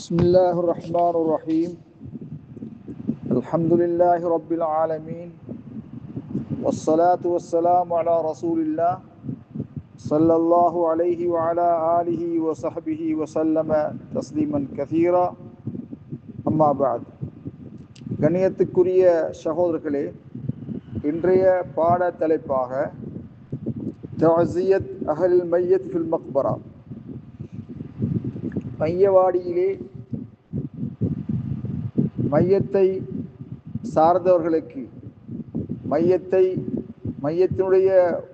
بسم الله الرحمن الرحيم الحمد لله رب العالمين والصلاة والسلام على رسول الله صلى الله عليه وعلى آله وصحبه وسلم تسليما كثيرا أما بعد கண்ணியத்துக்குரிய சகோதரர்களே, இன்றைய பாட தலைப்பாக தஅஸியத் அஹ்லில் மையத் ஃபில் மக்பரா, மையவாடியிலே மையத்தை சார்ந்தவர்களுக்கு, மையத்தினுடைய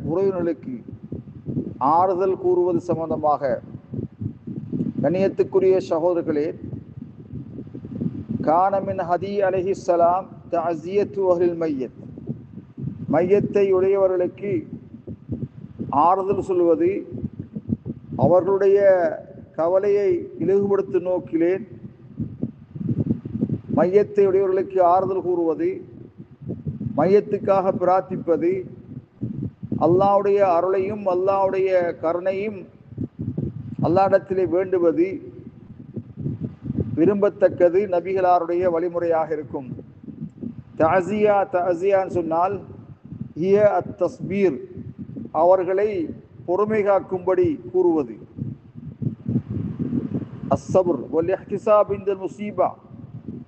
உறவினர்களுக்கு ஆறுதல் கூறுவது சம்பந்தமாக. கண்ணியத்துக்குரிய சகோதரர்களே, கானமின் ஹதி அலைஹிஸ்ஸலாம் தஅஸியத்து அஹ்லில் மையத், மையத்தை உடையவர்களுக்கு ஆறுதல் சொல்வது, அவர்களுடைய கவலையை இலகுபடுத்தும் நோக்கிலே மையத்தை உடையவர்களுக்கு ஆறுதல் கூறுவது, மையத்துக்காக பிரார்த்திப்பது, அல்லாஹ்வுடைய அருளையும் அல்லாஹ்வுடைய கருணையும் அல்லாஹ்விடத்திலே வேண்டுவது விரும்பத்தக்கது, நபிகளாருடைய வழிமுறையாக இருக்கும். தஅஸியான்னு சொன்னால் ஹிய அத்தஸ்பீர், அவர்களை பொறுமை காக்கும்படி கூறுவது. அஸ்ஸப்ர் வல் இஹ்திசாப் இன்தல் முஸீபா,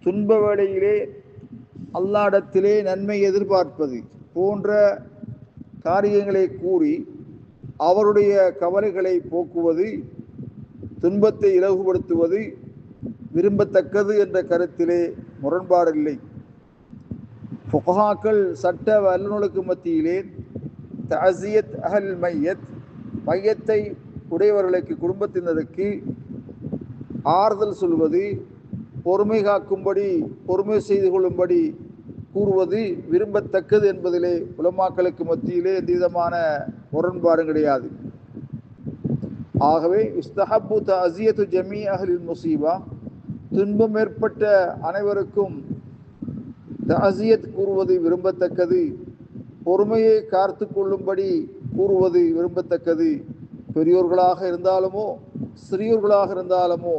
துன்ப வேளையிலே அல்லாஹ்விடத்திலே நன்மை எதிர்பார்ப்பது போன்ற காரியங்களை கூறி அவருடைய கவலைகளை போக்குவது, துன்பத்தை இலகுபடுத்துவது விரும்பத்தக்கது என்ற கருத்திலே முரண்பாடில்லை. ஃபுகஹாக்கள் சட்ட வல்லுநர்களுக்கு மத்தியிலே தஅஸியத் அஹ்லில் மையத், மையத்தை உடையவர்களுக்கு, குடும்பத்தினருக்கு ஆறுதல் சொல்வது, பொறுமை காக்கும்படி, பொறுமை செய்து கொள்ளும்படி கூறுவது விரும்பத்தக்கது என்பதிலே உலமாக்களுக்கு மத்தியிலே எந்த விதமான முரண்பாடும் கிடையாது. ஆகவே இஸ்தஹப்பு தஅஸியத்து ஜமீ அஹ்லில் முஸீபா, துன்பம் ஏற்பட்ட அனைவருக்கும் தஅஸியத் கூறுவது விரும்பத்தக்கது, பொறுமையை காத்து கொள்ளும்படி கூறுவது விரும்பத்தக்கது. பெரியோர்களாக இருந்தாலுமோ சிறியோர்களாக இருந்தாலுமோ,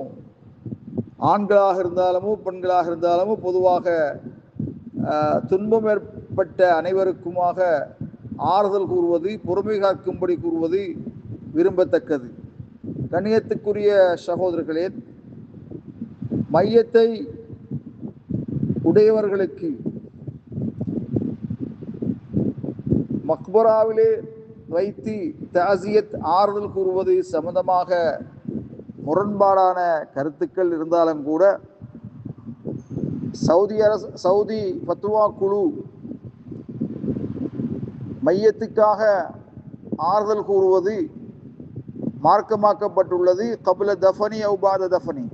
ஆண்களாக இருந்தாலுமோ பெண்களாக இருந்தாலுமோ, பொதுவாக துன்பம் ஏற்பட்ட அனைவருக்குமாக ஆறுதல் கூறுவது, பொறுமை காக்கும்படி கூறுவது விரும்பத்தக்கது. கண்ணியத்துக்குரிய சகோதரர்களே, மையத்தை உடையவர்களுக்கு மக்பராவிலே வைத்து தஅஸியத் ஆறுதல் கூறுவது சம்பந்தமாக முரண்பாடான கருத்துக்கள் இருந்தாலும் கூட, சவுதி ஃபத்வா குழு மையத்துக்காக ஆறுதல் கூறுவது மார்க்கமாக்கப்பட்டுள்ளது. கபில தஃபனி அவு பாத தஃபனி,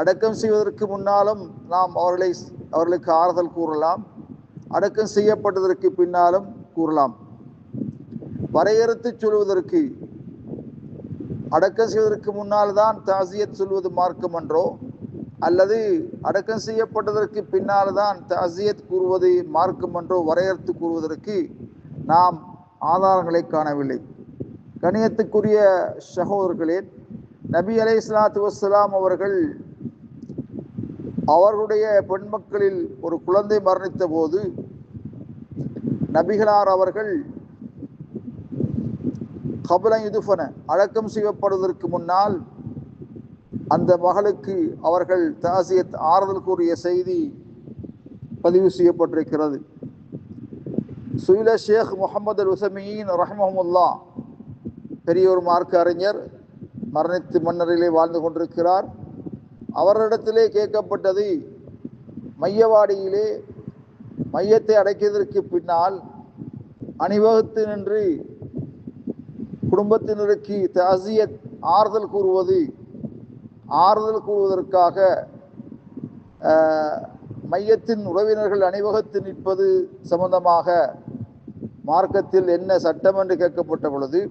அடக்கம் செய்வதற்கு முன்னாலும் நாம் அவர்களுக்கு ஆறுதல் கூறலாம், அடக்கம் செய்யப்பட்டதற்கு பின்னாலும் கூறலாம். வரையறுத்து சொல்வதற்கு, அடக்கம் செய்வதற்கு முன்னால் தான் தஅஸியத் சொல்வது மார்க்கம் என்றோ, அல்லது அடக்கம் செய்யப்பட்டதற்கு பின்னால் தான் தஅஸியத் கூறுவது மார்க்கம் என்றோ வரையறுத்து கூறுவதற்கு நாம் ஆதாரங்களை காணவில்லை. கண்ணியத்துக்குரிய சகோதரர்களே, நபி அலைஹிஸ்ஸலாத்து வஸ்ஸலாம் அவர்கள் அவர்களுடைய பெண் மக்களில் ஒரு குழந்தை மரணித்த போது, நபிகளார் அவர்கள் கபல யுதுஃபன, அடக்கம் செய்யப்படுவதற்கு முன்னால் அந்த மகளுக்கு அவர்கள் தஅஸியத் ஆறுதல் கூறிய செய்தி பதிவு செய்யப்பட்டிருக்கிறது. சுயில ஷேக் முஹம்மது அல் உஸைமீன் ரஹ்மஹுல்லாஹ், பெரியோர் மார்க்க அறிஞர், மரணித்து மன்னரிலே வாழ்ந்து கொண்டிருக்கிறார். அவரிடத்திலே கேட்கப்பட்டது, மையவாடியிலே மையத்தை அடக்கியதற்கு பின்னால் அணிவகுத்து நின்று குடும்பத்தினருக்கு தஅஸியத் ஆறுதல் கூறுவதற்காக மையத்தின் உறவினர்கள் அணிவகுத்து நிற்பது சம்பந்தமாக மார்க்கத்தில் என்ன சட்டம் என்று கேட்கப்பட்ட பொழுது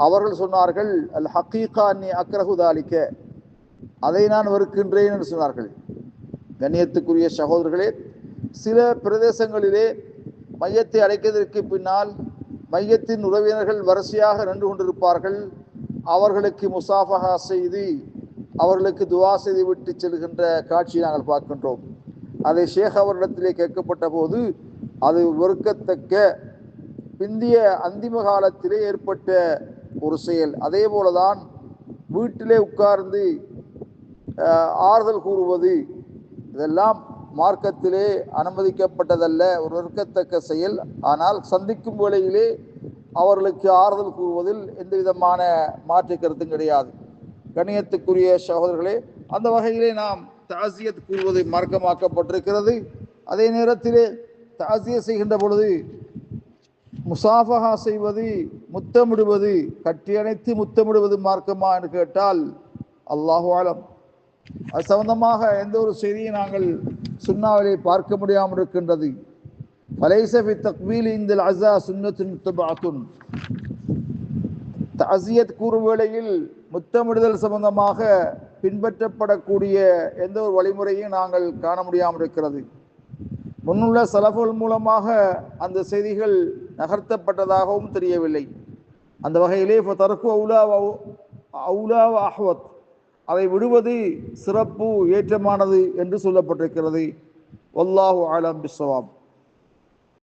அவர்கள் சொன்னார்கள், அல் ஹக்கீகா அன்னி அக்ரஹு தாலிக, அதை நான் வெறுக்கின்றேன் என்று சொன்னார்கள். கண்ணியத்துக்குரிய சகோதரர்களே, சில பிரதேசங்களிலே மையத்தை அடைக்கிறதற்கு பின்னால் மையத்தின் உறவினர்கள் வரிசையாக நின்று கொண்டிருப்பார்கள். அவர்களுக்கு முசாஃபஹா செய்து அவர்களுக்கு துவா செய்து விட்டு செல்கின்ற காட்சியை நாங்கள் பார்க்கின்றோம். அதை ஷேக் அவரிடத்திலே கேட்கப்பட்ட போது அது வெறுக்கத்தக்க பிந்திய அந்திம காலத்திலே ஏற்பட்ட ஒரு செயல். அதே போலதான் வீட்டிலே உட்கார்ந்து ஆறுதல் கூறுவது, இதெல்லாம் மார்க்கத்திலே அனுமதிக்கப்பட்டதல்ல, ஒரு வெறுக்கத்தக்க செயல். ஆனால் சந்திக்கும் வேளையிலே அவர்களுக்கு ஆறுதல் கூறுவதில் எந்த விதமான மாற்று கருத்தும் கிடையாது. கண்ணியத்துக்குரிய சகோதரர்களே, அந்த வகையிலே நாம் தாசியத் கூறுவது மார்க்கமாக்கப்பட்டிருக்கிறது. அதே நேரத்திலே தாசியத் செய்கின்ற பொழுது முசாஃபஹா செய்வது, முத்தமிடுவது, கட்டியணைத்து முத்தமிடுவது மார்க்கமா என்று கேட்டால் அல்லாஹு ஆலம். அது சம்பந்தமாக எந்த ஒரு செய்தியை நாங்கள் சுன்னாவிலே பார்க்க முடியாமல் இருக்கின்றது. ஃபலைஸ ஃபி தக்பீல் இந்தல் அஸா சுன்னத்துன் முத்தபஅத்துன். தஅஸியத் கூறும் வேளையில் முத்தமிடுதல் சம்பந்தமாக பின்பற்றப்படக்கூடிய எந்த ஒரு வழிமுறையும் நாங்கள் காண முடியாமல் இருக்கிறது. முன்னுள்ள சலஃபுல் மூலமாக அந்த செய்திகள் நகர்த்தப்பட்டதாகவும் தெரியவில்லை. அந்த வகையிலே ஃபதர்கு அவுலா வ அஹ்வத், அதை விடுவது சிறப்பு ஏற்றமானது என்று சொல்லப்பட்டிருக்கிறது. வல்லாஹு அலம் பிஸ்ஸவாப்.